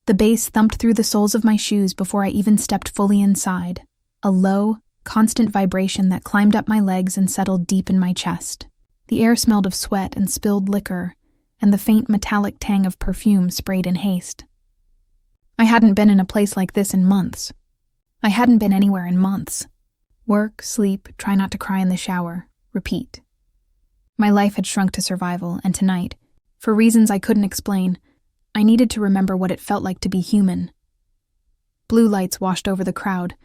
The bass thumped through the soles of my shoes before I even stepped fully inside, a low, constant vibration that climbed up my legs and settled deep in my chest. The air smelled of sweat and spilled liquor, and the faint metallic tang of perfume sprayed in haste. I hadn't been in a place like this in months. I hadn't been anywhere in months. Work, sleep, try not to cry in the shower, repeat. My life had shrunk to survival, and tonight, for reasons I couldn't explain, I needed to remember what it felt like to be human. Blue lights washed over the crowd,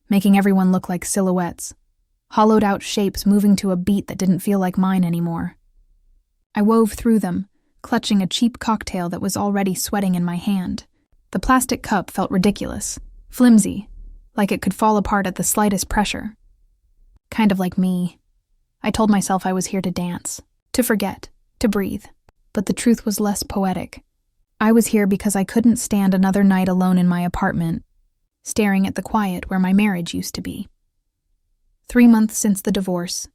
making everyone look like silhouettes, hollowed-out shapes moving to a beat that didn't feel like mine anymore. I wove through them, clutching a cheap cocktail that was already sweating in my hand. The plastic cup felt ridiculous, flimsy, like it could fall apart at the slightest pressure. Kind of like me. I told myself I was here to dance, to forget, to breathe. But the truth was less poetic. I was here because I couldn't stand another night alone in my apartment, staring at the quiet where my marriage used to be. 3 months since the divorce,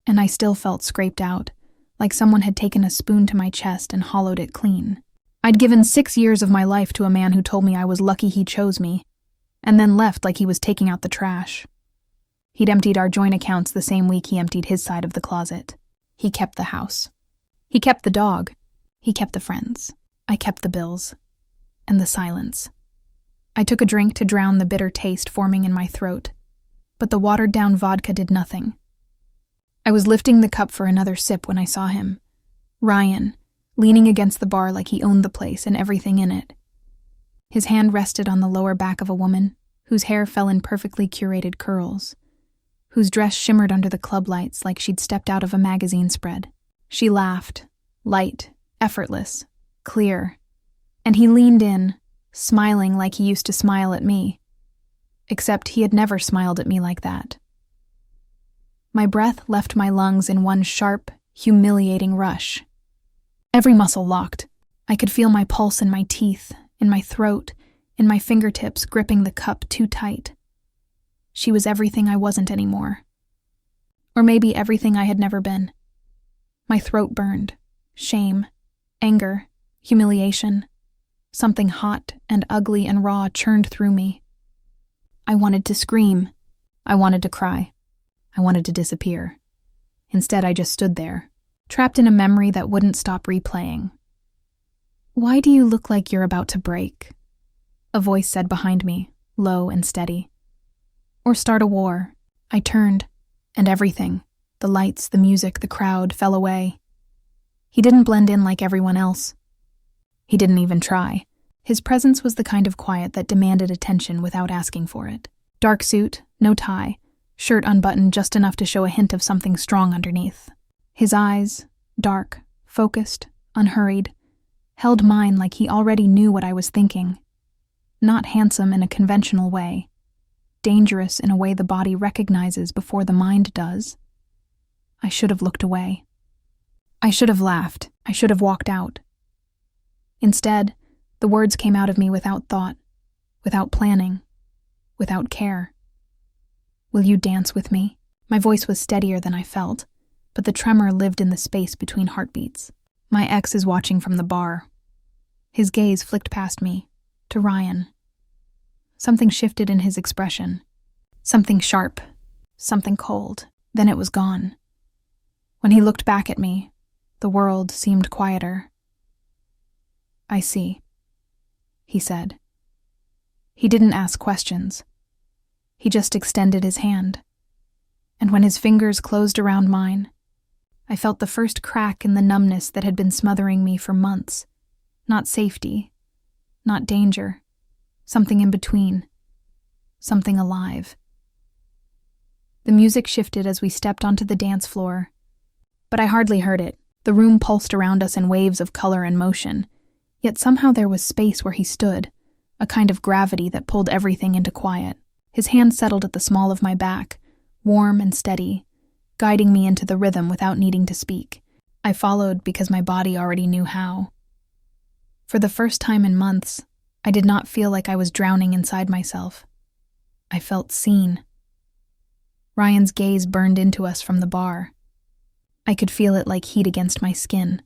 and I still felt scraped out, like someone had taken a spoon to my chest and hollowed it clean. I'd given 6 years of my life to a man who told me I was lucky he chose me, and then left like he was taking out the trash. He'd emptied our joint accounts the same week he emptied his side of the closet. He kept the house. He kept the dog. He kept the friends. I kept the bills. And the silence. I took a drink to drown the bitter taste forming in my throat, but the watered-down vodka did nothing. I was lifting the cup for another sip when I saw him. Ryan, leaning against the bar like he owned the place and everything in it. His hand rested on the lower back of a woman whose hair fell in perfectly curated curls, whose dress shimmered under the club lights like she'd stepped out of a magazine spread. She laughed, light, effortless, clear, and he leaned in, smiling like he used to smile at me. Except he had never smiled at me like that. My breath left my lungs in one sharp, humiliating rush. Every muscle locked. I could feel my pulse in my teeth, in my throat, in my fingertips gripping the cup too tight. She was everything I wasn't anymore. Or maybe everything I had never been. My throat burned. Shame, anger, humiliation. Something hot and ugly and raw churned through me. I wanted to scream. I wanted to cry. I wanted to disappear. Instead, I just stood there, trapped in a memory that wouldn't stop replaying. "Why do you look like you're about to break?" a voice said behind me, low and steady. "Or start a war." I turned, and everything, the lights, the music, the crowd, fell away. He didn't blend in like everyone else. He didn't even try. His presence was the kind of quiet that demanded attention without asking for it. Dark suit, no tie, shirt unbuttoned just enough to show a hint of something strong underneath. His eyes, dark, focused, unhurried, held mine like he already knew what I was thinking. Not handsome in a conventional way. Dangerous in a way the body recognizes before the mind does. I should have looked away. I should have laughed. I should have walked out. Instead, the words came out of me without thought, without planning, without care. "Will you dance with me?" My voice was steadier than I felt, but the tremor lived in the space between heartbeats. My ex is watching from the bar. His gaze flicked past me, to Ryan. Something shifted in his expression. Something sharp, something cold. Then it was gone. When he looked back at me, the world seemed quieter. "I see," he said. He didn't ask questions. He just extended his hand. And when his fingers closed around mine, I felt the first crack in the numbness that had been smothering me for months. Not safety, not danger, something in between, something alive. The music shifted as we stepped onto the dance floor, but I hardly heard it. The room pulsed around us in waves of color and motion, yet somehow there was space where he stood, a kind of gravity that pulled everything into quiet. His hand settled at the small of my back, warm and steady, guiding me into the rhythm without needing to speak. I followed because my body already knew how. For the first time in months, I did not feel like I was drowning inside myself. I felt seen. Ryan's gaze burned into us from the bar. I could feel it like heat against my skin,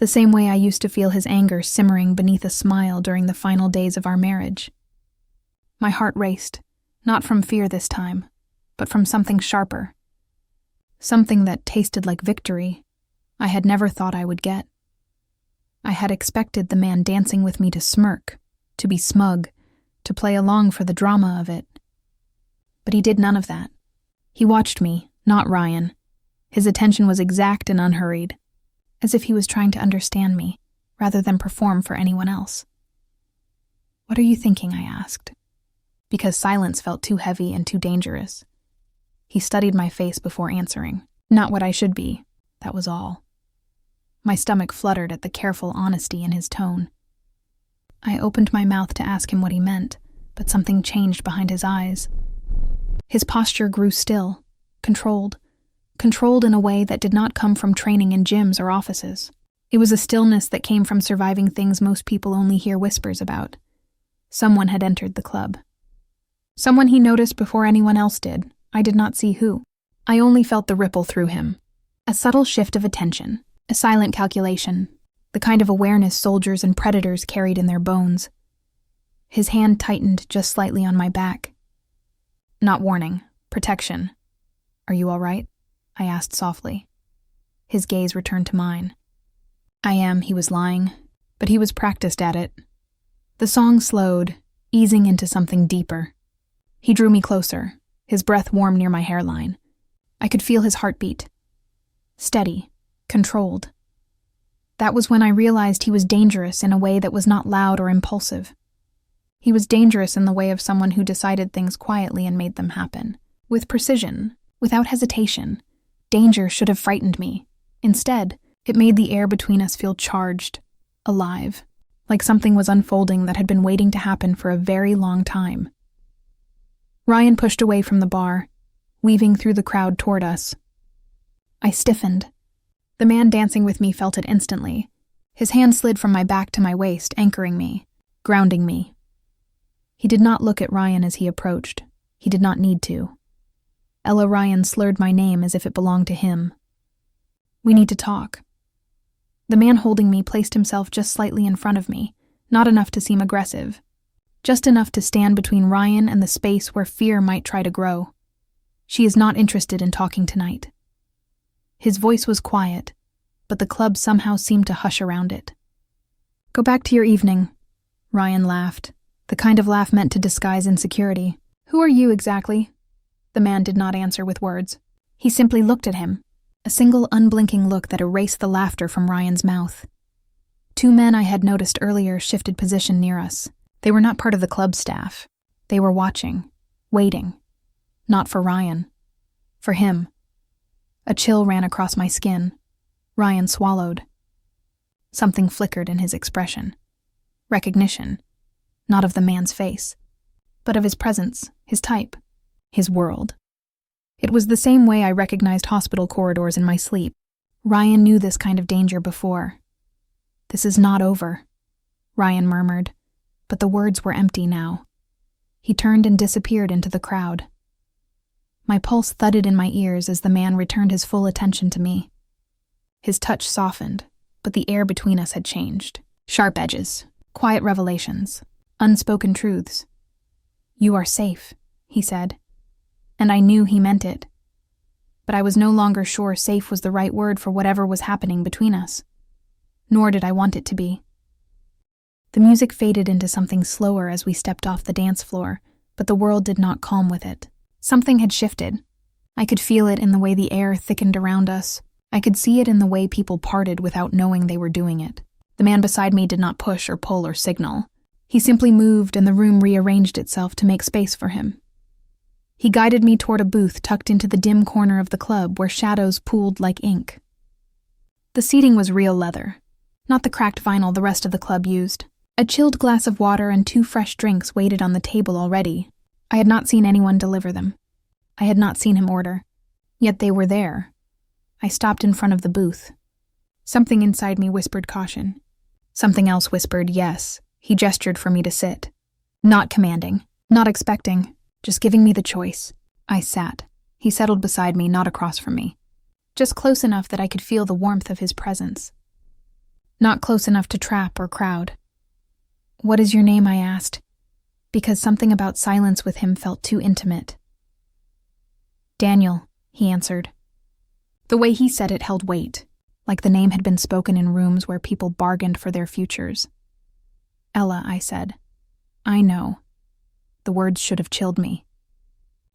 the same way I used to feel his anger simmering beneath a smile during the final days of our marriage. My heart raced, not from fear this time, but from something sharper. Something that tasted like victory I had never thought I would get. I had expected the man dancing with me to smirk, to be smug, to play along for the drama of it. But he did none of that. He watched me, not Ryan. His attention was exact and unhurried, as if he was trying to understand me, rather than perform for anyone else. "What are you thinking?" I asked, because silence felt too heavy and too dangerous. He studied my face before answering. Not what I should be, that was all. My stomach fluttered at the careful honesty in his tone. I opened my mouth to ask him what he meant, but something changed behind his eyes. His posture grew still, controlled in a way that did not come from training in gyms or offices. It was a stillness that came from surviving things most people only hear whispers about. Someone had entered the club. Someone he noticed before anyone else did. I did not see who. I only felt the ripple through him. A subtle shift of attention, a silent calculation, the kind of awareness soldiers and predators carried in their bones. His hand tightened just slightly on my back. Not warning, protection. "Are you all right?" I asked softly. His gaze returned to mine. "I am," he was lying, but he was practiced at it. The song slowed, easing into something deeper. He drew me closer, his breath warm near my hairline. I could feel his heartbeat. Steady, controlled. That was when I realized he was dangerous in a way that was not loud or impulsive. He was dangerous in the way of someone who decided things quietly and made them happen. With precision, without hesitation. Danger should have frightened me. Instead, it made the air between us feel charged, alive, like something was unfolding that had been waiting to happen for a very long time. Ryan pushed away from the bar, weaving through the crowd toward us. I stiffened. The man dancing with me felt it instantly. His hand slid from my back to my waist, anchoring me, grounding me. He did not look at Ryan as he approached. He did not need to. Ella Ryan slurred my name as if it belonged to him. "We need to talk." The man holding me placed himself just slightly in front of me, not enough to seem aggressive, just enough to stand between Ryan and the space where fear might try to grow. "She is not interested in talking tonight." His voice was quiet, but the club somehow seemed to hush around it. "Go back to your evening," Ryan laughed, the kind of laugh meant to disguise insecurity. "Who are you exactly?" The man did not answer with words. He simply looked at him, a single unblinking look that erased the laughter from Ryan's mouth. Two men I had noticed earlier shifted position near us. They were not part of the club staff. They were watching, waiting. Not for Ryan. For him. A chill ran across my skin. Ryan swallowed. Something flickered in his expression. Recognition. Not of the man's face, but of his presence, his type. His world. It was the same way I recognized hospital corridors in my sleep. Ryan knew this kind of danger before. "This is not over," Ryan murmured, but the words were empty now. He turned and disappeared into the crowd. My pulse thudded in my ears as the man returned his full attention to me. His touch softened, but the air between us had changed. Sharp edges, quiet revelations, unspoken truths. "You are safe," he said. And I knew he meant it. But I was no longer sure safe was the right word for whatever was happening between us. Nor did I want it to be. The music faded into something slower as we stepped off the dance floor, but the world did not calm with it. Something had shifted. I could feel it in the way the air thickened around us. I could see it in the way people parted without knowing they were doing it. The man beside me did not push or pull or signal. He simply moved and the room rearranged itself to make space for him. He guided me toward a booth tucked into the dim corner of the club where shadows pooled like ink. The seating was real leather, not the cracked vinyl the rest of the club used. A chilled glass of water and 2 fresh drinks waited on the table already. I had not seen anyone deliver them. I had not seen him order. Yet they were there. I stopped in front of the booth. Something inside me whispered caution. Something else whispered yes. He gestured for me to sit. Not commanding, not expecting. Just giving me the choice. I sat. He settled beside me, not across from me. Just close enough that I could feel the warmth of his presence. Not close enough to trap or crowd. "What is your name?" I asked, because something about silence with him felt too intimate. "Daniel," he answered. The way he said it held weight, like the name had been spoken in rooms where people bargained for their futures. "Ella," I said. "I know." The words should have chilled me.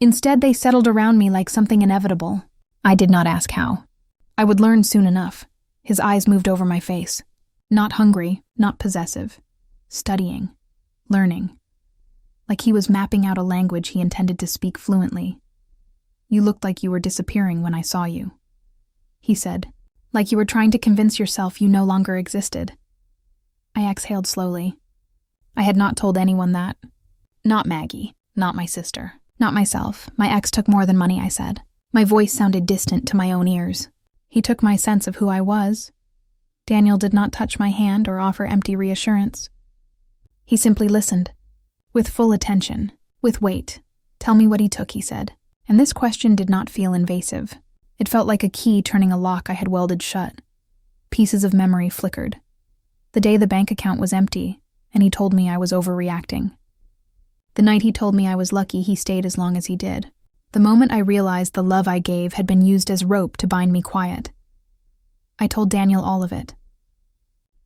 Instead, they settled around me like something inevitable. I did not ask how. I would learn soon enough. His eyes moved over my face. Not hungry, not possessive. Studying. Learning. Like he was mapping out a language he intended to speak fluently. "You looked like you were disappearing when I saw you," he said, "like you were trying to convince yourself you no longer existed." I exhaled slowly. I had not told anyone that. Not Maggie, not my sister, not myself. My ex took more than money, I said. My voice sounded distant to my own ears. He took my sense of who I was. Daniel did not touch my hand or offer empty reassurance. He simply listened, with full attention, with weight. "Tell me what he took," he said. And this question did not feel invasive. It felt like a key turning a lock I had welded shut. Pieces of memory flickered. The day the bank account was empty, and he told me I was overreacting. The night he told me I was lucky he stayed as long as he did. The moment I realized the love I gave had been used as rope to bind me quiet. I told Daniel all of it.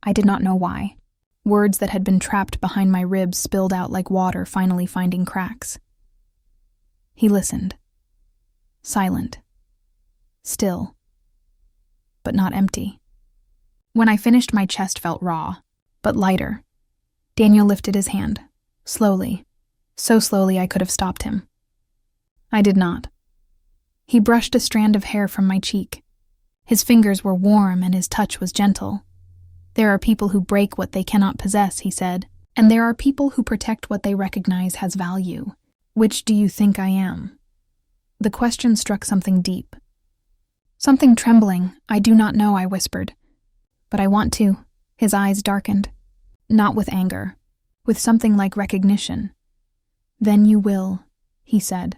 I did not know why. Words that had been trapped behind my ribs spilled out like water finally finding cracks. He listened. Silent. Still. But not empty. When I finished, my chest felt raw, but lighter. Daniel lifted his hand, slowly, so slowly I could have stopped him. I did not. He brushed a strand of hair from my cheek. His fingers were warm and his touch was gentle. "There are people who break what they cannot possess," he said, "and there are people who protect what they recognize has value. Which do you think I am?" The question struck something deep. Something trembling. "I do not know," I whispered. "But I want to." His eyes darkened. Not with anger, with something like recognition. "Then you will," he said.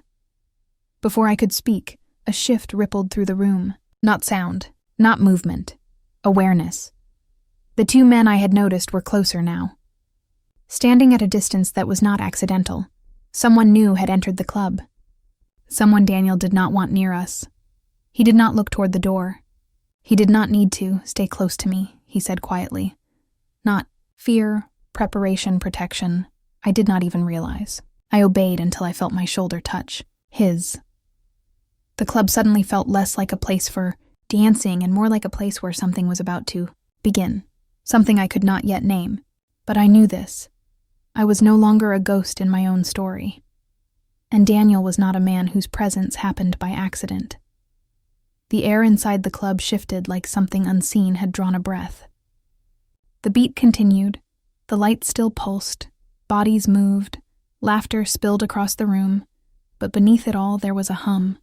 Before I could speak, a shift rippled through the room. Not sound, not movement. Awareness. The two men I had noticed were closer now. Standing at a distance that was not accidental. Someone new had entered the club. Someone Daniel did not want near us. He did not look toward the door. He did not need to stay close to me, he said quietly. Not fear, preparation, protection. I did not even realize. I obeyed until I felt my shoulder touch his. The club suddenly felt less like a place for dancing and more like a place where something was about to begin. Something I could not yet name. But I knew this. I was no longer a ghost in my own story. And Daniel was not a man whose presence happened by accident. The air inside the club shifted like something unseen had drawn a breath. The beat continued. The lights still pulsed. Bodies moved. Laughter spilled across the room. But beneath it all there was a hum.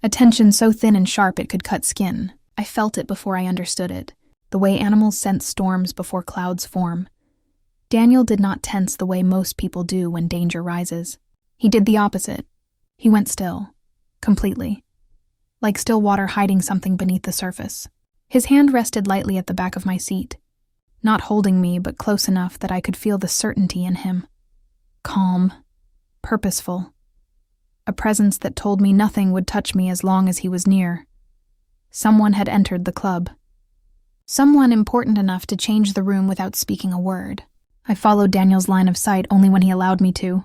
A tension so thin and sharp it could cut skin. I felt it before I understood it. The way animals sense storms before clouds form. Daniel did not tense the way most people do when danger rises. He did the opposite. He went still. Completely. Like still water hiding something beneath the surface. His hand rested lightly at the back of my seat. Not holding me, but close enough that I could feel the certainty in him. Calm. Purposeful. A presence that told me nothing would touch me as long as he was near. Someone had entered the club. Someone important enough to change the room without speaking a word. I followed Daniel's line of sight only when he allowed me to.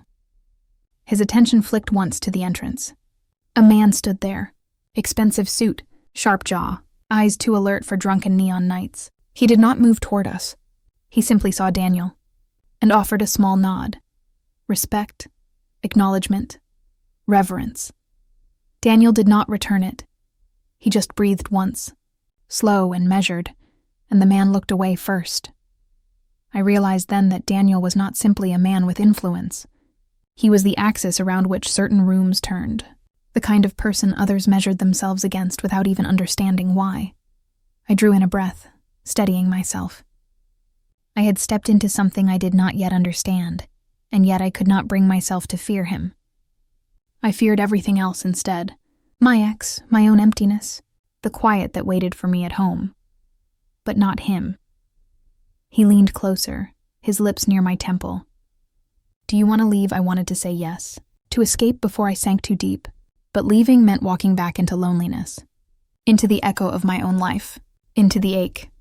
His attention flicked once to the entrance. A man stood there. Expensive suit, sharp jaw, eyes too alert for drunken neon nights. He did not move toward us. He simply saw Daniel, and offered a small nod. Respect, acknowledgement, reverence. Daniel did not return it. He just breathed once, slow and measured, and the man looked away first. I realized then that Daniel was not simply a man with influence. He was the axis around which certain rooms turned, the kind of person others measured themselves against without even understanding why. I drew in a breath, steadying myself. I had stepped into something I did not yet understand, and yet I could not bring myself to fear him. I feared everything else instead. My ex, my own emptiness, the quiet that waited for me at home. But not him. He leaned closer, his lips near my temple. "Do you want to leave?" I wanted to say yes, to escape before I sank too deep, but leaving meant walking back into loneliness, into the echo of my own life, into the ache.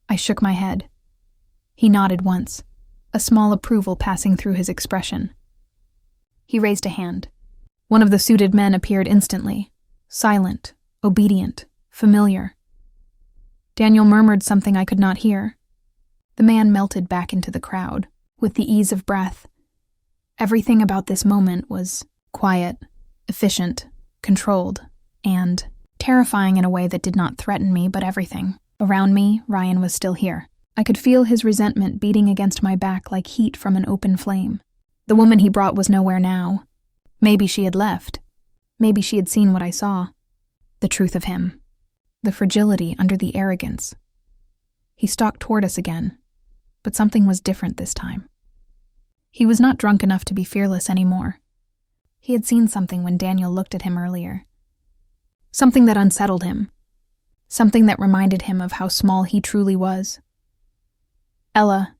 I shook my head. He nodded once, a small approval passing through his expression. He raised a hand. One of the suited men appeared instantly, silent, obedient, familiar. Daniel murmured something I could not hear. The man melted back into the crowd, with the ease of breath. Everything about this moment was quiet, efficient, controlled, and terrifying in a way that did not threaten me, but everything. Around me, Ryan was still here. I could feel his resentment beating against my back like heat from an open flame. The woman he brought was nowhere now. Maybe she had left. Maybe she had seen what I saw. The truth of him. The fragility under the arrogance. He stalked toward us again, but something was different this time. He was not drunk enough to be fearless anymore. He had seen something when Daniel looked at him earlier. Something that unsettled him. Something that reminded him of how small he truly was. "Ella,"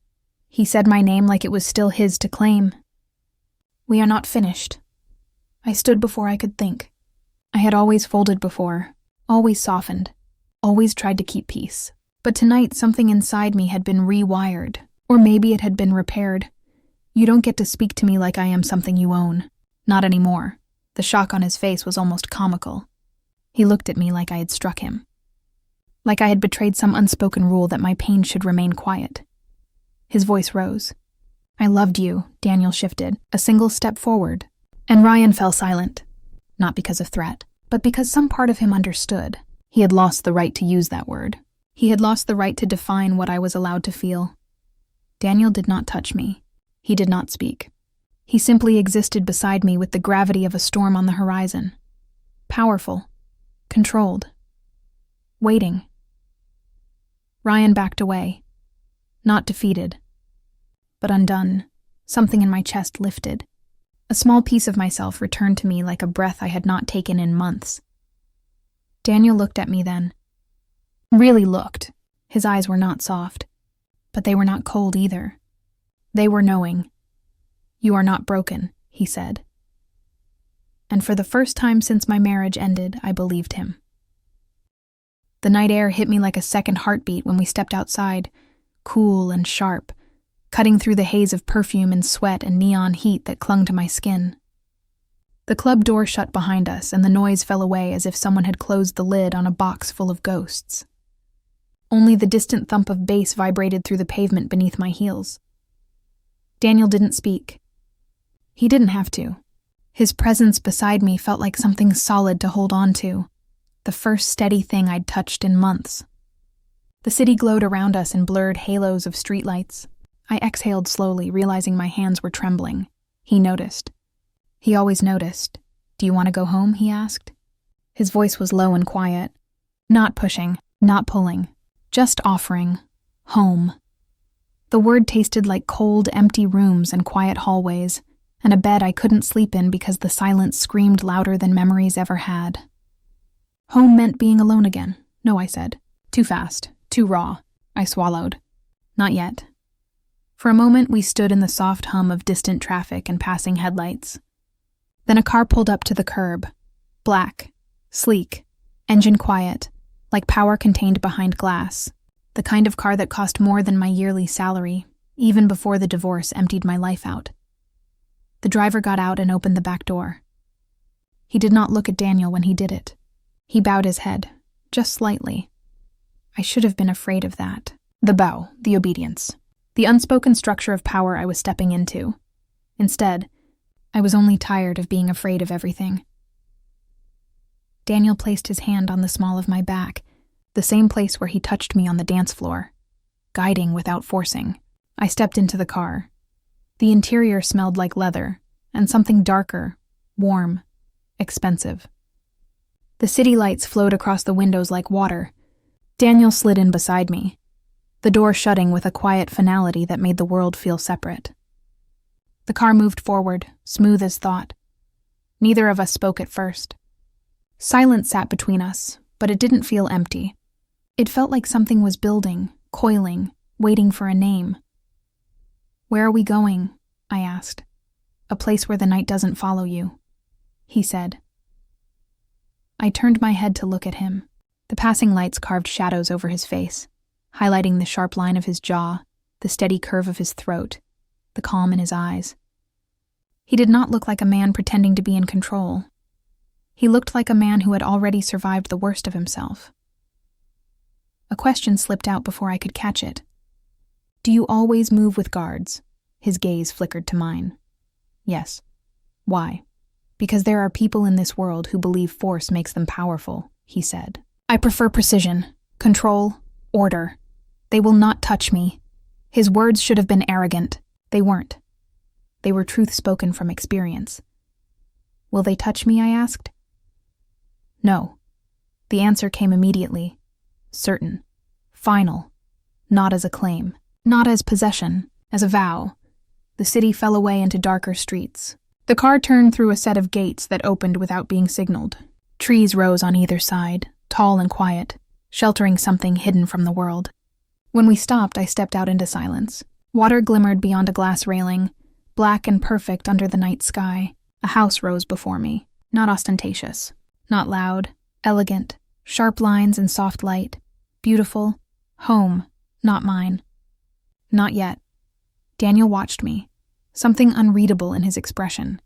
he said my name like it was still his to claim. "We are not finished." I stood before I could think. I had always folded before, always softened, always tried to keep peace. But tonight something inside me had been rewired, or maybe it had been repaired. "You don't get to speak to me like I am something you own." Not anymore. The shock on his face was almost comical. He looked at me like I had struck him. Like I had betrayed some unspoken rule that my pain should remain quiet. His voice rose. "I loved you," Daniel shifted, a single step forward, and Ryan fell silent. Not because of threat, but because some part of him understood. He had lost the right to use that word. He had lost the right to define what I was allowed to feel. Daniel did not touch me. He did not speak. He simply existed beside me with the gravity of a storm on the horizon. Powerful. Controlled. Waiting. Ryan backed away. Not defeated, but undone. Something in my chest lifted. A small piece of myself returned to me like a breath I had not taken in months. Daniel looked at me then. Really looked. His eyes were not soft, but they were not cold either. They were knowing. "You are not broken," he said. And for the first time since my marriage ended, I believed him. The night air hit me like a second heartbeat when we stepped outside, cool and sharp, cutting through the haze of perfume and sweat and neon heat that clung to my skin. The club door shut behind us, and the noise fell away as if someone had closed the lid on a box full of ghosts. Only the distant thump of bass vibrated through the pavement beneath my heels. Daniel didn't speak. He didn't have to. His presence beside me felt like something solid to hold on to, the first steady thing I'd touched in months. The city glowed around us in blurred halos of streetlights. I exhaled slowly, realizing my hands were trembling. He noticed. He always noticed. "Do you want to go home?" he asked. His voice was low and quiet. Not pushing, not pulling, just offering. Home. The word tasted like cold, empty rooms and quiet hallways, and a bed I couldn't sleep in because the silence screamed louder than memories ever had. Home meant being alone again. "No," I said. Too fast, too raw. I swallowed. "Not yet." For a moment, we stood in the soft hum of distant traffic and passing headlights. Then a car pulled up to the curb. Black, sleek, engine quiet, like power contained behind glass. The kind of car that cost more than my yearly salary, even before the divorce emptied my life out. The driver got out and opened the back door. He did not look at Daniel when he did it. He bowed his head, just slightly. I should have been afraid of that. The bow, the obedience, the unspoken structure of power I was stepping into. Instead, I was only tired of being afraid of everything. Daniel placed his hand on the small of my back, the same place where he touched me on the dance floor, guiding without forcing. I stepped into the car. The interior smelled like leather, and something darker, warm, expensive. The city lights flowed across the windows like water. Daniel slid in beside me, the door shutting with a quiet finality that made the world feel separate. The car moved forward, smooth as thought. Neither of us spoke at first. Silence sat between us, but it didn't feel empty. It felt like something was building, coiling, waiting for a name. "Where are we going?" I asked. "A place where the night doesn't follow you," he said. I turned my head to look at him. The passing lights carved shadows over his face, highlighting the sharp line of his jaw, the steady curve of his throat, the calm in his eyes. He did not look like a man pretending to be in control. He looked like a man who had already survived the worst of himself. A question slipped out before I could catch it. "Do you always move with guards?" His gaze flickered to mine. "Yes." "Why?" "Because there are people in this world who believe force makes them powerful," he said. "I prefer precision, control, order. They will not touch me." His words should have been arrogant. They weren't. They were truth spoken from experience. "Will they touch me?" I asked. "No." The answer came immediately. Certain. Final. Not as a claim. Not as possession. As a vow. The city fell away into darker streets. The car turned through a set of gates that opened without being signaled. Trees rose on either side, tall and quiet, sheltering something hidden from the world. When we stopped, I stepped out into silence. Water glimmered beyond a glass railing, black and perfect under the night sky. A house rose before me, not ostentatious, not loud, elegant, sharp lines and soft light, beautiful, home, not mine. Not yet. Daniel watched me, something unreadable in his expression.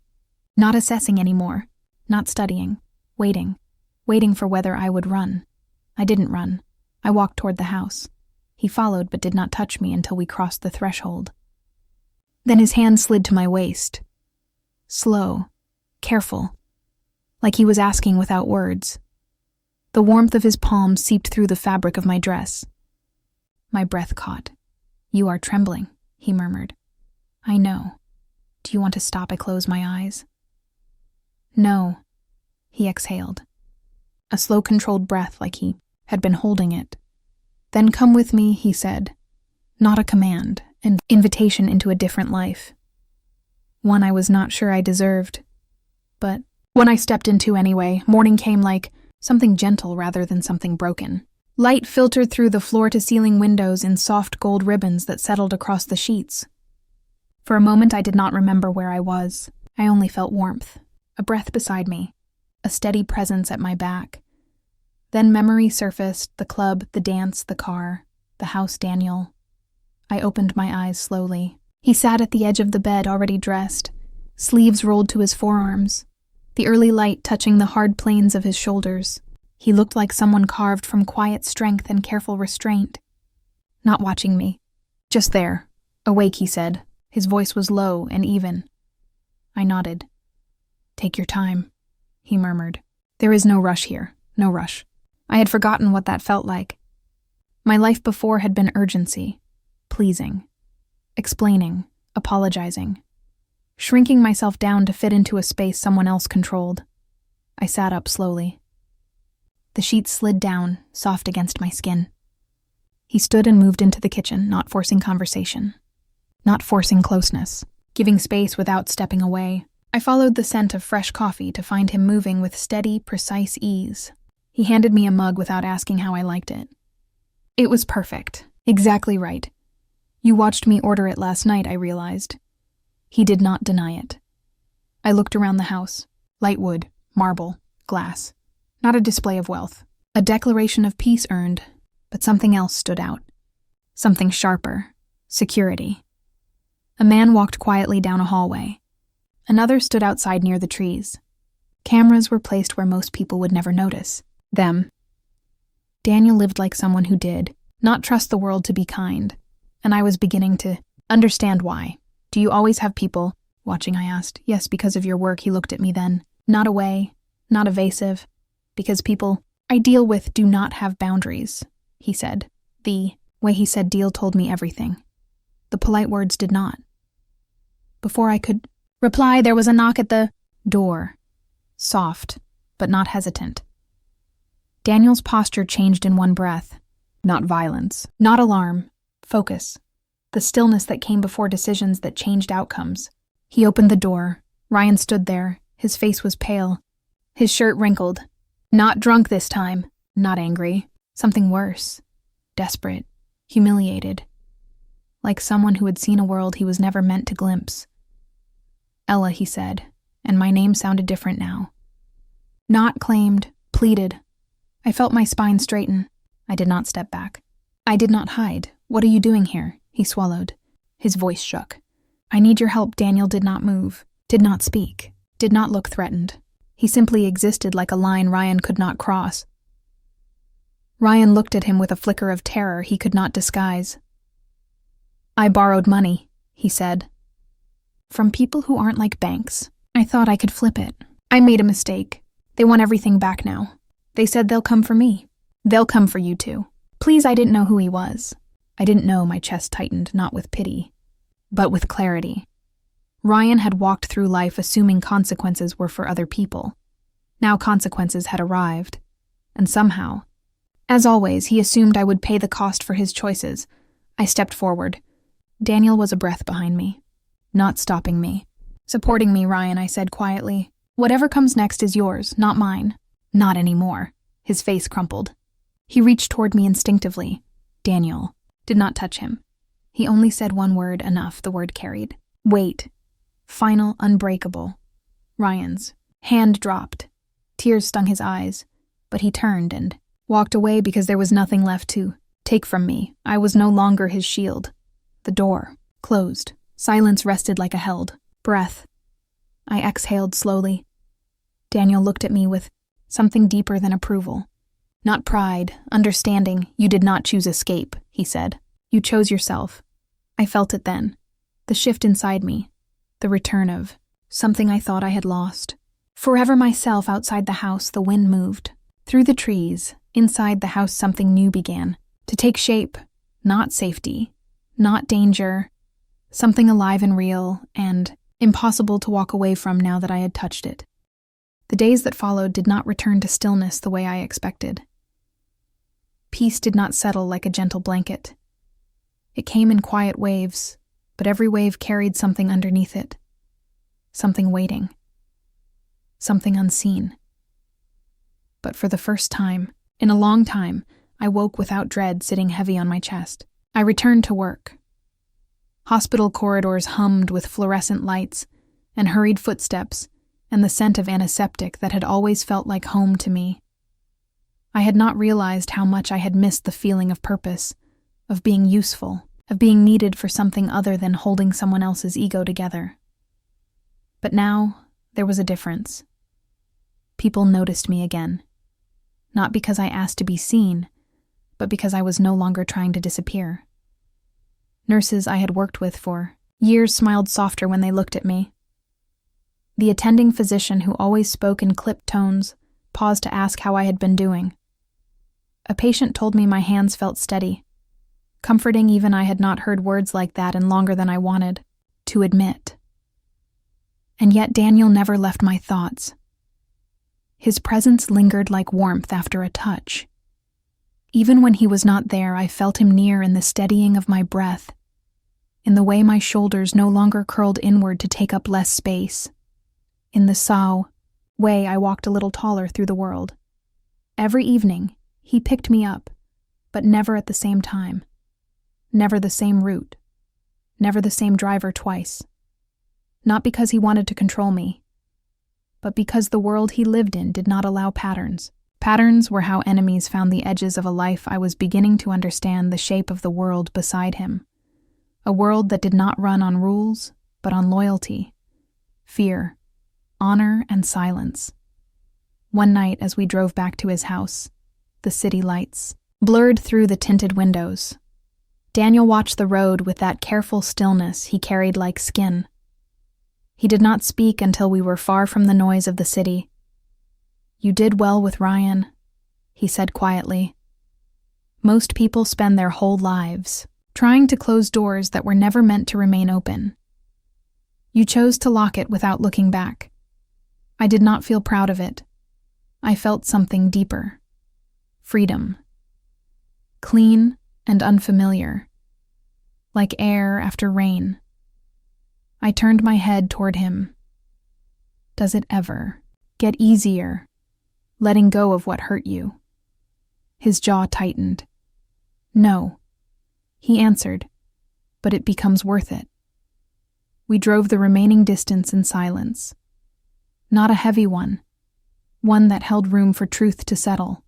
Not assessing anymore, not studying, waiting for whether I would run. I didn't run. I walked toward the house. He followed but did not touch me until we crossed the threshold. Then his hand slid to my waist. Slow, careful, like he was asking without words. The warmth of his palm seeped through the fabric of my dress. My breath caught. "You are trembling," he murmured. "I know. Do you want to stop?" I closed my eyes. "No," he exhaled. A slow, controlled breath like he had been holding it. "Then come with me," he said. Not a command, an invitation into a different life. One I was not sure I deserved. But when I stepped into anyway, morning came like something gentle rather than something broken. Light filtered through the floor-to-ceiling windows in soft gold ribbons that settled across the sheets. For a moment I did not remember where I was. I only felt warmth, a breath beside me, a steady presence at my back. Then memory surfaced, the club, the dance, the car, the house Daniel. I opened my eyes slowly. He sat at the edge of the bed, already dressed, sleeves rolled to his forearms, the early light touching the hard planes of his shoulders. He looked like someone carved from quiet strength and careful restraint. Not watching me. Just there. "Awake," he said. His voice was low and even. I nodded. "Take your time," he murmured. "There is no rush here. No rush." I had forgotten what that felt like. My life before had been urgency, pleasing, explaining, apologizing, shrinking myself down to fit into a space someone else controlled. I sat up slowly. The sheets slid down, soft against my skin. He stood and moved into the kitchen, not forcing conversation, not forcing closeness, giving space without stepping away. I followed the scent of fresh coffee to find him moving with steady, precise ease. He handed me a mug without asking how I liked it. It was perfect, exactly right. "You watched me order it last night," I realized. He did not deny it. I looked around the house. Light wood, marble, glass. Not a display of wealth. A declaration of peace earned, but something else stood out. Something sharper. Security. A man walked quietly down a hallway. Another stood outside near the trees. Cameras were placed where most people would never notice. Them. Daniel lived like someone who did not trust the world to be kind, and I was beginning to understand why. "Do you always have people watching?" I asked. "Yes, because of your work," he looked at me then. Not away, not evasive, because people I deal with do not have boundaries, he said. The way he said deal told me everything. The polite words did not. Before I could reply, there was a knock at the door. Soft, but not hesitant. Daniel's posture changed in one breath. Not violence, not alarm, focus. The stillness that came before decisions that changed outcomes. He opened the door. Ryan stood there. His face was pale. His shirt wrinkled. Not drunk this time. Not angry. Something worse. Desperate. Humiliated. like someone who had seen a world he was never meant to glimpse. Ella, he said, and my name sounded different now. Not claimed, pleaded. I felt my spine straighten. I did not step back. I did not hide. What are you doing here? He swallowed. His voice shook. I need your help. Daniel did not move, did not speak, did not look threatened. He simply existed like a line Ryan could not cross. Ryan looked at him with a flicker of terror he could not disguise. I borrowed money, he said. From people who aren't like banks. I thought I could flip it. I made a mistake. They want everything back now. They said they'll come for me. They'll come for you too. Please, I didn't know who he was. I didn't know. My chest tightened, not with pity, but with clarity. Ryan had walked through life assuming consequences were for other people. Now consequences had arrived. And somehow, as always, he assumed I would pay the cost for his choices. I stepped forward. Daniel was a breath behind me, not stopping me. Supporting me, Ryan, I said quietly. Whatever comes next is yours, not mine. Not anymore. His face crumpled. He reached toward me instinctively. Daniel. Did not touch him. He only said one word, enough, the word carried. Wait. Final, unbreakable. Ryan's hand dropped. Tears stung his eyes, but he turned and walked away because there was nothing left to take from me. I was no longer his shield. The door closed. Silence rested like a held breath. I exhaled slowly. Daniel looked at me with something deeper than approval. Not pride, understanding. You did not choose escape, he said. You chose yourself. I felt it then. The shift inside me. The return of something I thought I had lost. Forever myself outside the house, the wind moved. Through the trees, inside the house something new began to take shape. Not safety, not danger. Something alive and real, and impossible to walk away from now that I had touched it. The days that followed did not return to stillness the way I expected. Peace did not settle like a gentle blanket. It came in quiet waves, but every wave carried something underneath it. Something waiting. Something unseen. But for the first time, in a long time, I woke without dread sitting heavy on my chest. I returned to work. Hospital corridors hummed with fluorescent lights and hurried footsteps and the scent of antiseptic that had always felt like home to me. I had not realized how much I had missed the feeling of purpose, of being useful, of being needed for something other than holding someone else's ego together. But now, there was a difference. People noticed me again. Not because I asked to be seen, but because I was no longer trying to disappear. Nurses I had worked with for years smiled softer when they looked at me. The attending physician, who always spoke in clipped tones, paused to ask how I had been doing. A patient told me my hands felt steady. Comforting, even I had not heard words like that in longer than I wanted to admit. And yet Daniel never left my thoughts. His presence lingered like warmth after a touch. Even when he was not there, I felt him near in the steadying of my breath, in the way my shoulders no longer curled inward to take up less space, in the way I walked a little taller through the world. Every evening, he picked me up, but never at the same time. Never the same route. Never the same driver twice. Not because he wanted to control me, but because the world he lived in did not allow patterns. Patterns were how enemies found the edges of a life I was beginning to understand the shape of the world beside him. A world that did not run on rules, but on loyalty, fear, honor, and silence. One night as we drove back to his house, the city lights blurred through the tinted windows. Daniel watched the road with that careful stillness he carried like skin. He did not speak until we were far from the noise of the city. You did well with Ryan, he said quietly. Most people spend their whole lives trying to close doors that were never meant to remain open. You chose to lock it without looking back. I did not feel proud of it. I felt something deeper. Freedom. Clean and unfamiliar. Like air after rain. I turned my head toward him. Does it ever get easier, letting go of what hurt you? His jaw tightened. No, he answered. but it becomes worth it. We drove the remaining distance in silence. Not a heavy one that held room for truth to settle.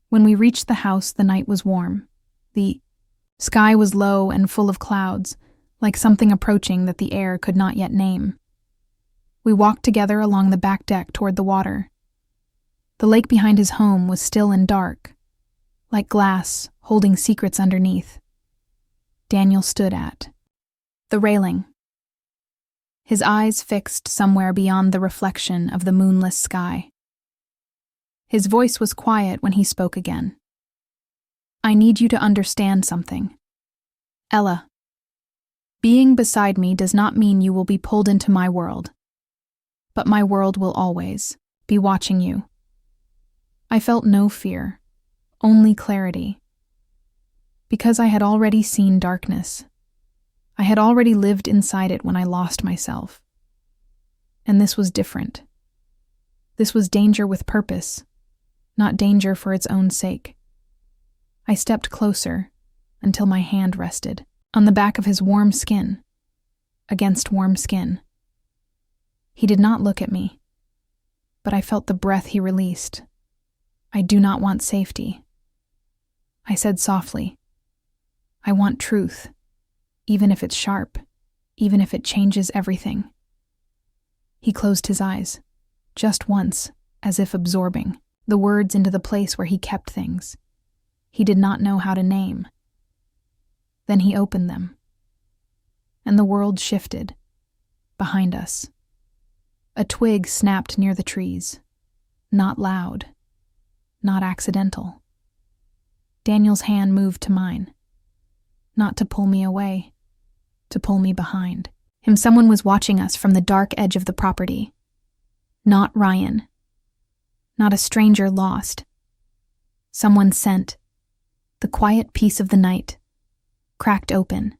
When we reached the house, the night was warm. The sky was low and full of clouds, like something approaching that the air could not yet name. We walked together along the back deck toward the water. The lake behind his home was still and dark, like glass holding secrets underneath. Daniel stood at the railing, his eyes fixed somewhere beyond the reflection of the moonless sky. His voice was quiet when he spoke again. "I need you to understand something. Ella, being beside me does not mean you will be pulled into my world, but my world will always be watching you." I felt no fear, only clarity. Because I had already seen darkness. I had already lived inside it when I lost myself. And this was different. This was danger with purpose, not danger for its own sake. I stepped closer until my hand rested on the back of his warm skin, against warm skin. He did not look at me, but I felt the breath he released. "I do not want safety." I said softly, "I want truth, even if it's sharp, even if it changes everything." He closed his eyes, just once, as if absorbing the words into the place where he kept things he did not know how to name. Then he opened them, and the world shifted behind us. A twig snapped near the trees, not loud, not accidental. Daniel's hand moved to mine, not to pull me away, to pull me behind him. Someone was watching us from the dark edge of the property. Not Ryan. Not a stranger lost. Someone sent. The quiet peace of the night, cracked open.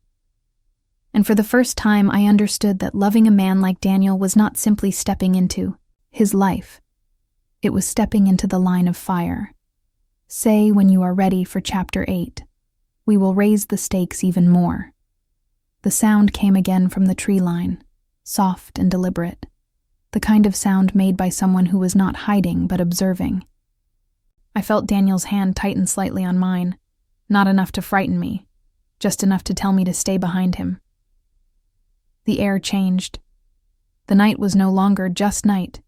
And for the first time, I understood that loving a man like Daniel was not simply stepping into his life. It was stepping into the line of fire. Say when you are ready for Chapter 8. We will raise the stakes even more. The sound came again from the tree line, soft and deliberate. The kind of sound made by someone who was not hiding but observing. I felt Daniel's hand tighten slightly on mine, not enough to frighten me, just enough to tell me to stay behind him. The air changed. The night was no longer just night.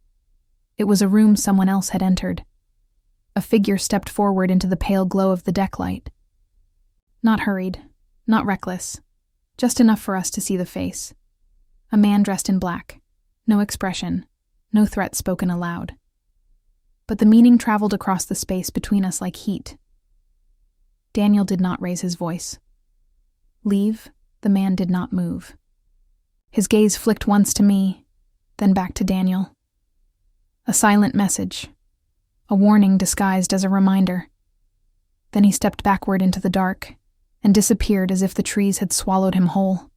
It was a room someone else had entered. A figure stepped forward into the pale glow of the deck light. Not hurried, not reckless, just enough for us to see the face. A man dressed in black, no expression, no threat spoken aloud. But the meaning traveled across the space between us like heat. Daniel did not raise his voice. Leave, the man did not move. His gaze flicked once to me, then back to Daniel. A silent message, a warning disguised as a reminder. Then he stepped backward into the dark and disappeared as if the trees had swallowed him whole.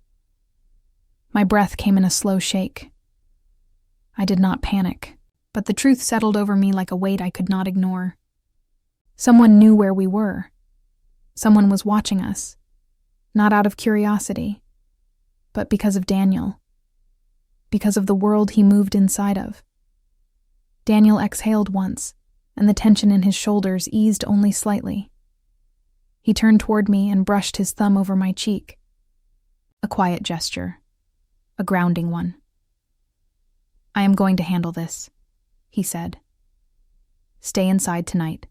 My breath came in a slow shake. I did not panic, but the truth settled over me like a weight I could not ignore. Someone knew where we were. Someone was watching us, not out of curiosity, but because of Daniel, because of the world he moved inside of. Daniel exhaled once, and the tension in his shoulders eased only slightly. He turned toward me and brushed his thumb over my cheek. A quiet gesture, a grounding one. "I am going to handle this," he said. "Stay inside tonight.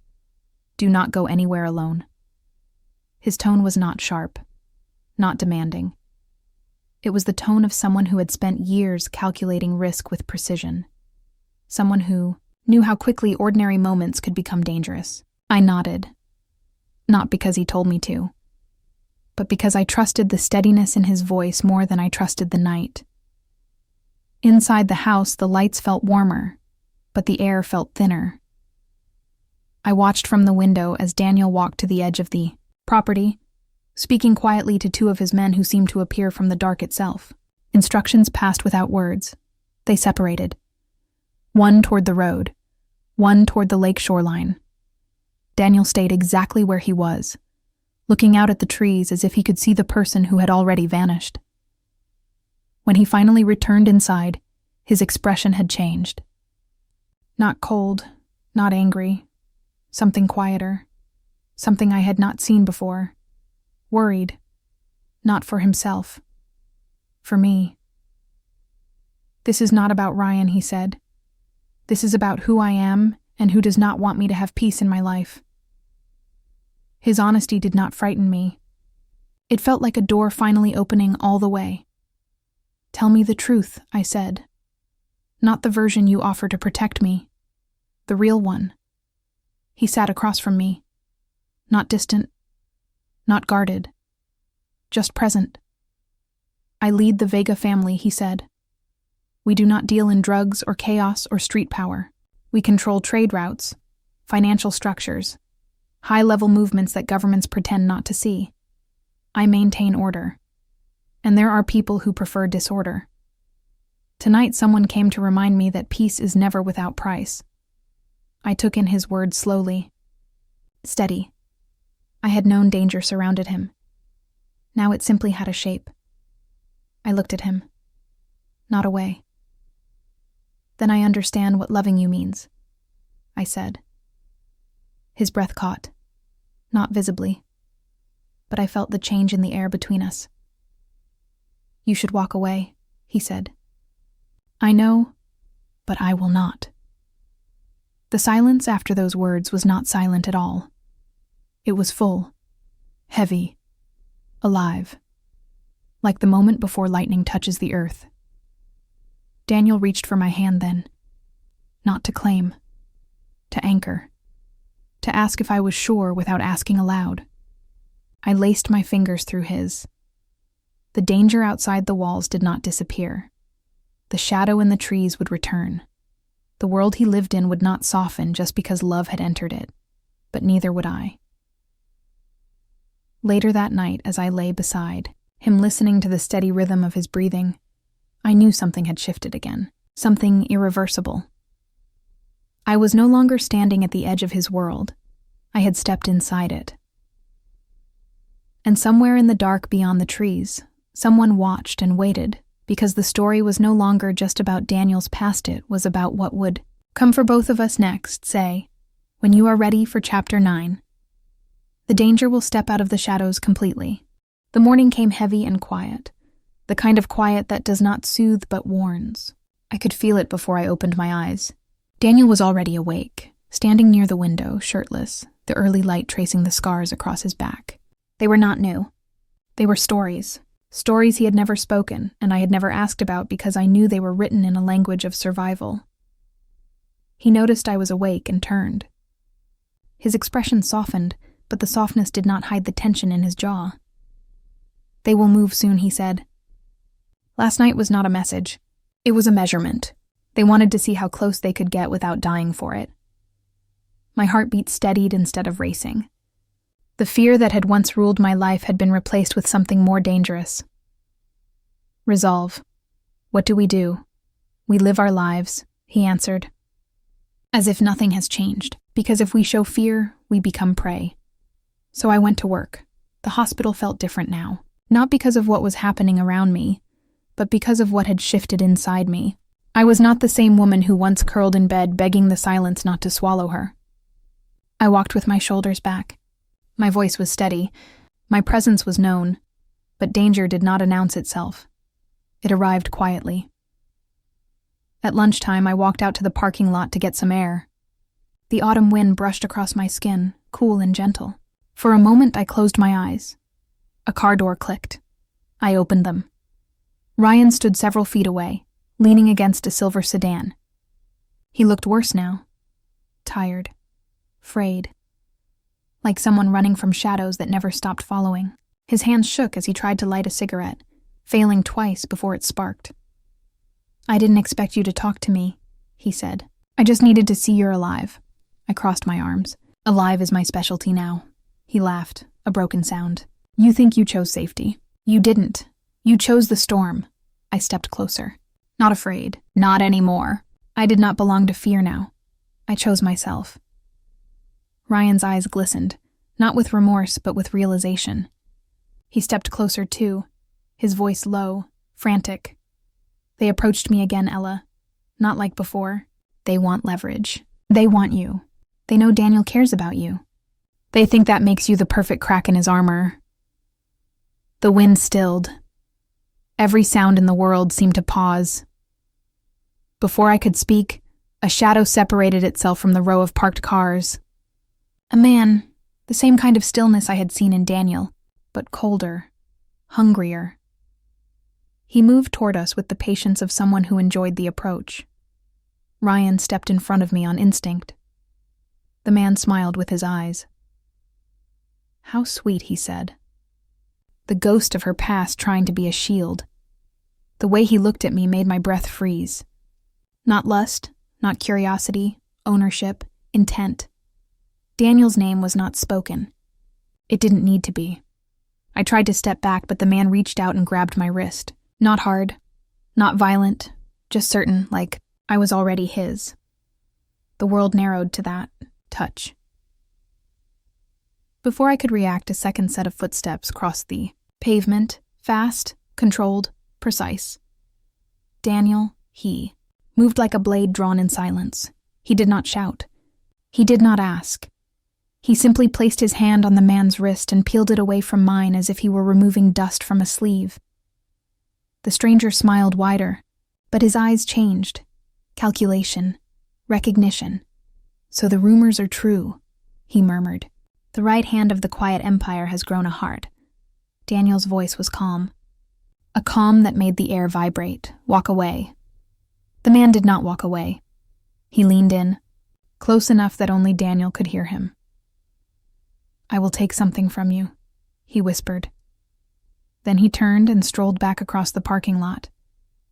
Do not go anywhere alone." His tone was not sharp, not demanding. It was the tone of someone who had spent years calculating risk with precision. Someone who knew how quickly ordinary moments could become dangerous. I nodded. Not because he told me to, but because I trusted the steadiness in his voice more than I trusted the night. Inside the house, the lights felt warmer, but the air felt thinner. I watched from the window as Daniel walked to the edge of the property, speaking quietly to two of his men who seemed to appear from the dark itself. Instructions passed without words. They separated. One toward the road, one toward the lake shoreline. Daniel stayed exactly where he was, looking out at the trees as if he could see the person who had already vanished. When he finally returned inside, his expression had changed. Not cold, not angry, something quieter, something I had not seen before. Worried, not for himself, for me. "This is not about Ryan," he said. "This is about who I am and who does not want me to have peace in my life." His honesty did not frighten me. It felt like a door finally opening all the way. "Tell me the truth," I said. "Not the version you offer to protect me. The real one." He sat across from me. Not distant, not guarded, just present. "I lead the Vega family," he said. "We do not deal in drugs or chaos or street power. We control trade routes, financial structures, high-level movements that governments pretend not to see. I maintain order. And there are people who prefer disorder. Tonight someone came to remind me that peace is never without price." I took in his words slowly. Steady. I had known danger surrounded him. Now it simply had a shape. I looked at him. Not away. "Then I understand what loving you means," I said. His breath caught. Not visibly. But I felt the change in the air between us. "You should walk away," he said. "I know, but I will not." The silence after those words was not silent at all. It was full, heavy, alive, like the moment before lightning touches the earth. Daniel reached for my hand then, not to claim, to anchor, to ask if I was sure without asking aloud. I laced my fingers through his. The danger outside the walls did not disappear. The shadow in the trees would return. The world he lived in would not soften just because love had entered it, but neither would I. Later that night, as I lay beside him listening to the steady rhythm of his breathing, I knew something had shifted again, something irreversible. I was no longer standing at the edge of his world. I had stepped inside it. And somewhere in the dark beyond the trees, someone watched and waited, because the story was no longer just about Daniel's past, it was about what would come for both of us next, say, when you are ready for Chapter 9. The danger will step out of the shadows completely. The morning came heavy and quiet, the kind of quiet that does not soothe but warns. I could feel it before I opened my eyes. Daniel was already awake, standing near the window, shirtless, the early light tracing the scars across his back. They were not new. They were stories. Stories he had never spoken, and I had never asked about because I knew they were written in a language of survival. He noticed I was awake and turned. His expression softened, but the softness did not hide the tension in his jaw. "They will move soon," he said. Last night was not a message. It was a measurement. They wanted to see how close they could get without dying for it. My heartbeat steadied instead of racing. The fear that had once ruled my life had been replaced with something more dangerous. "Resolve. What do? We live our lives," he answered. "As if nothing has changed, because if we show fear, we become prey." So I went to work. The hospital felt different now, not because of what was happening around me, but because of what had shifted inside me. I was not the same woman who once curled in bed begging the silence not to swallow her. I walked with my shoulders back. My voice was steady. My presence was known, but danger did not announce itself. It arrived quietly. At lunchtime, I walked out to the parking lot to get some air. The autumn wind brushed across my skin, cool and gentle. For a moment, I closed my eyes. A car door clicked. I opened them. Ryan stood several feet away, leaning against a silver sedan. He looked worse now. Tired. Frayed. Like someone running from shadows that never stopped following. His hands shook as he tried to light a cigarette, failing twice before it sparked. "I didn't expect you to talk to me," he said. "I just needed to see you're alive." I crossed my arms. "Alive is my specialty now." He laughed, a broken sound. "You think you chose safety. You didn't. You chose the storm." I stepped closer. Not afraid. Not anymore. I did not belong to fear now. I chose myself. Ryan's eyes glistened, Not with remorse, but with realization. He stepped closer too, his voice low, frantic. They approached me again, Ella. Not like before. They want leverage. They want you. They know Daniel cares about you. They think that makes you the perfect crack in his armor. The wind stilled. Every sound in the world seemed to pause. Before I could speak, a shadow separated itself from the row of parked cars. A man, the same kind of stillness I had seen in Daniel, but colder, hungrier. He moved toward us with the patience of someone who enjoyed the approach. Ryan stepped in front of me on instinct. The man smiled with his eyes. "How sweet," he said. The ghost of her past trying to be a shield. The way he looked at me made my breath freeze. Not lust, not curiosity, ownership, intent. Daniel's name was not spoken. It didn't need to be. I tried to step back, but the man reached out and grabbed my wrist. Not hard, not violent, just certain, like I was already his. The world narrowed to that touch. Before I could react, a second set of footsteps crossed the pavement, fast, controlled, precise. Daniel, he, moved like a blade drawn in silence. He did not shout. He did not ask. He simply placed his hand on the man's wrist and peeled it away from mine as if he were removing dust from a sleeve. The stranger smiled wider, but his eyes changed. Calculation, recognition. "So the rumors are true," he murmured. "The right hand of the quiet empire has grown a heart." Daniel's voice was calm. A calm that made the air vibrate, walk away. The man did not walk away. He leaned in, close enough that only Daniel could hear him. "I will take something from you," he whispered. Then he turned and strolled back across the parking lot,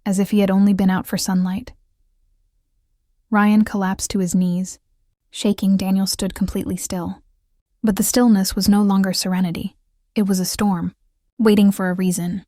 as if he had only been out for sunlight. Ryan collapsed to his knees. Shaking, Daniel stood completely still. But the stillness was no longer serenity. It was a storm, waiting for a reason.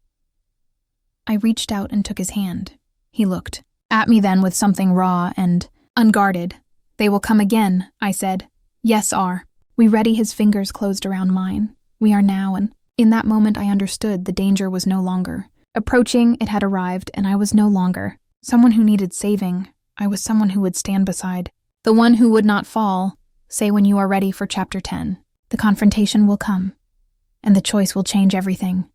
I reached out and took his hand. He looked at me then with something raw and unguarded. "They will come again," I said. "Yes, are." We ready. His fingers closed around mine. "We are now," and in that moment I understood the danger was no longer approaching. It had arrived, and I was no longer someone who needed saving. I was someone who would stand beside, the one who would not fall. Say when you are ready for Chapter 10. The confrontation will come, and the choice will change everything.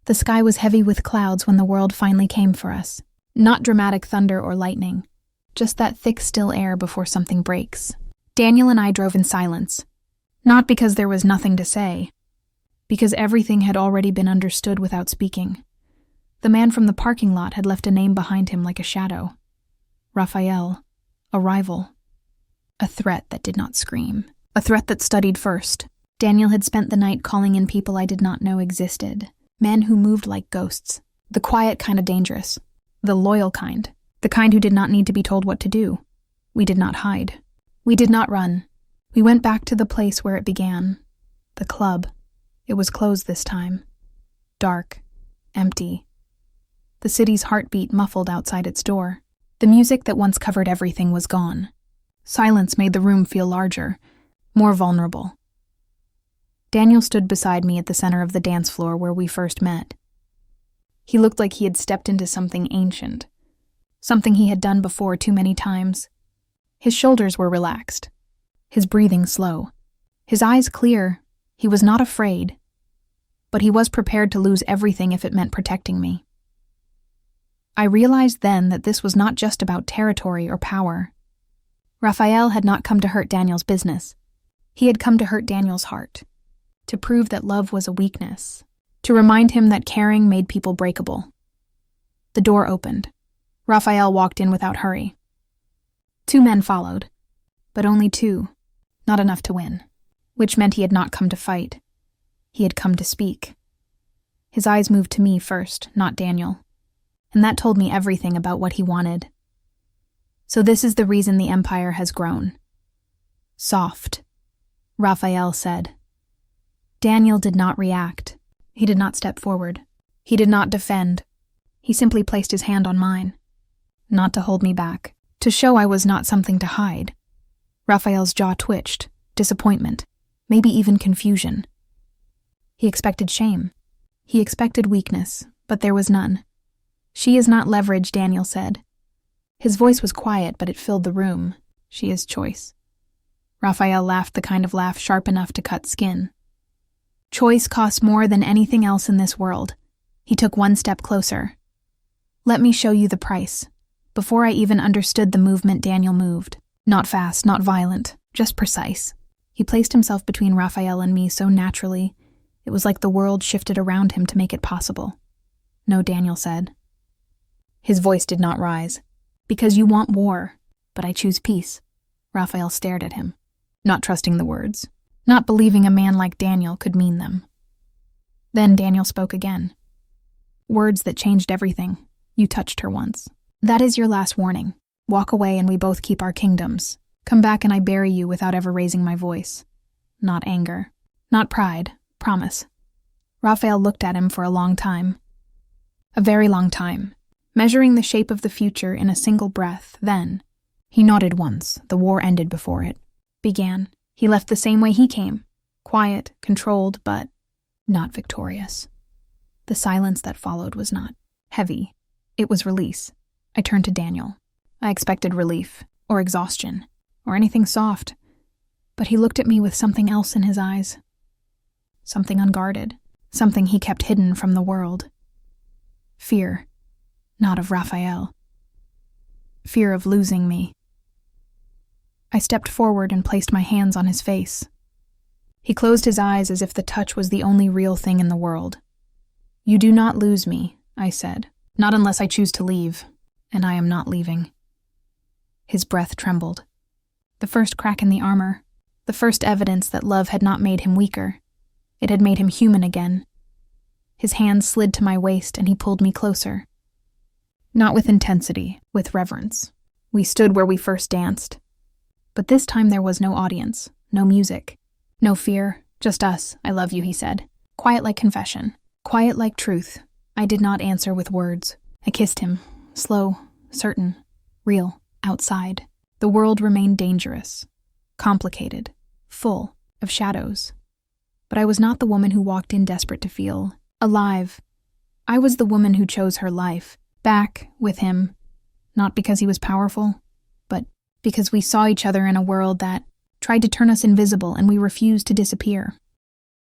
The sky was heavy with clouds when the world finally came for us. Not dramatic thunder or lightning, just that thick, still air before something breaks. Daniel and I drove in silence. Not because there was nothing to say, because everything had already been understood without speaking. The man from the parking lot had left a name behind him like a shadow. Raphael, a rival. A threat that did not scream. A threat that studied first. Daniel had spent the night calling in people I did not know existed. Men who moved like ghosts. The quiet kind of dangerous. The loyal kind. The kind who did not need to be told what to do. We did not hide. We did not run. We went back to the place where it began. The club. It was closed this time. Dark. Empty. The city's heartbeat muffled outside its door. The music that once covered everything was gone. Silence made the room feel larger, more vulnerable. Daniel stood beside me at the center of the dance floor where we first met. He looked like he had stepped into something ancient, something he had done before too many times. His shoulders were relaxed, his breathing slow, his eyes clear. He was not afraid, but he was prepared to lose everything if it meant protecting me. I realized then that this was not just about territory or power. Raphael had not come to hurt Daniel's business. He had come to hurt Daniel's heart, to prove that love was a weakness, to remind him that caring made people breakable. The door opened. Raphael walked in without hurry. 2 men followed, but only 2, not enough to win, which meant he had not come to fight. He had come to speak. His eyes moved to me first, not Daniel, and that told me everything about what he wanted. So this is the reason the empire has grown. Soft, Raphael said. Daniel did not react. He did not step forward. He did not defend. He simply placed his hand on mine. Not to hold me back, to show I was not something to hide. Raphael's jaw twitched, disappointment. maybe even confusion. He expected shame. He expected weakness, but there was none. "She is not leverage," Daniel said. His voice was quiet, but it filled the room. "She is choice." Raphael laughed, the kind of laugh sharp enough to cut skin. "Choice costs more than anything else in this world." He took one step closer. "Let me show you the price." Before I even understood the movement, Daniel moved. Not fast, not violent, just precise. He placed himself between Raphael and me so naturally, it was like the world shifted around him to make it possible. "No," Daniel said. His voice did not rise. "Because you want war, but I choose peace." Raphael stared at him, not trusting the words, not believing a man like Daniel could mean them. Then Daniel spoke again. Words that changed everything. "You touched her once. That is your last warning. Walk away and we both keep our kingdoms. Come back and I bury you without ever raising my voice." Not anger. Not pride. Promise. Raphael looked at him for a long time. A very long time, measuring the shape of the future in a single breath. Then he nodded once. The war ended before it began. He left the same way he came. Quiet, controlled, but not victorious. The silence that followed was not heavy. It was release. I turned to Daniel. I expected relief, or exhaustion, or anything soft. But he looked at me with something else in his eyes. Something unguarded. Something he kept hidden from the world. Fear. Not of Raphael. Fear of losing me. I stepped forward and placed my hands on his face. He closed his eyes as if the touch was the only real thing in the world. "You do not lose me," I said. "Not unless I choose to leave, and I am not leaving." His breath trembled. The first crack in the armor, the first evidence that love had not made him weaker. It had made him human again. His hand slid to my waist and he pulled me closer. Not with intensity, with reverence. We stood where we first danced. But this time there was no audience, no music, no fear, just us. "I love you," he said. Quiet like confession, quiet like truth. I did not answer with words. I kissed him, slow, certain, real, outside. The world remained dangerous, complicated, full of shadows. But I was not the woman who walked in desperate to feel alive. I was the woman who chose her life, back with him, not because he was powerful, but because we saw each other in a world that tried to turn us invisible and we refused to disappear.